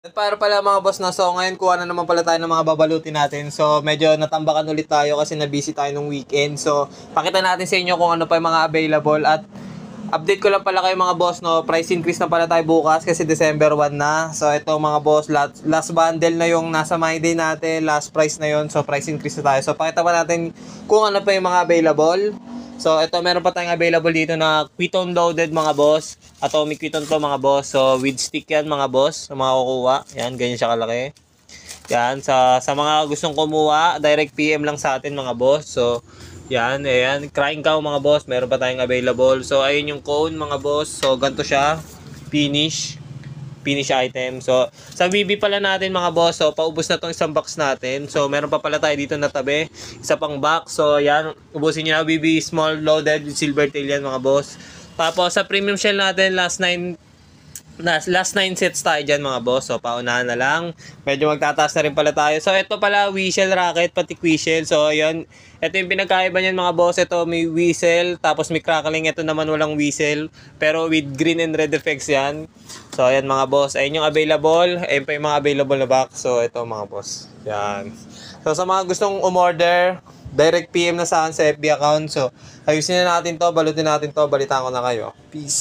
At para pala mga boss na, so ngayon kuha na naman pala tayo ng mga babalutin natin. So medyo natambakan ulit tayo kasi na-busy tayo nung weekend. So pakita natin sa inyo kung ano pa yung mga available. At update ko lang pala kayo mga boss, no, price increase na pala tayo bukas kasi December 1 na. So ito mga boss, last bundle na yung nasa My Day natin, last price na yon. So price increase na tayo. So pakita pa natin kung ano pa yung mga available. So ito meron pa tayong available dito na Quiton loaded mga boss. Atomic Quiton to mga boss. So with stick yan mga boss, sa mga kukuha. Yan, ganyan siya kalaki. Yan, sa mga gustong kumuha, direct PM lang sa atin mga boss. So yan, ayan, crying cow mga boss, meron pa tayong available. So ayun yung cone mga boss. So ganito siya, finish item. So sa BB pala natin mga boss, so paubos na tong isang box natin. So meron pa pala tayo dito na tabi, isa pang box. So yan, ubusin niyo na BB small loaded with silver tail yan mga boss. Tapos sa premium shell natin, last 9 sets tayo dyan mga boss. So paunahan na lang. Medyo magtataas na rin pala tayo. So ito pala whistle racket pati whistle. So yun, ito yung pinagkaiba niyan mga boss. Ito may whistle, tapos may crackling. Ito naman walang whistle, pero with green and red effects yan. So ayan mga boss, ayun yung available. Ayun pa yung mga available na box. So ito mga boss, yan. So sa mga gustong umorder, direct PM na sa akin sa FB account. So ayusin na natin to, balutin natin to, balitaan ko na kayo. Peace.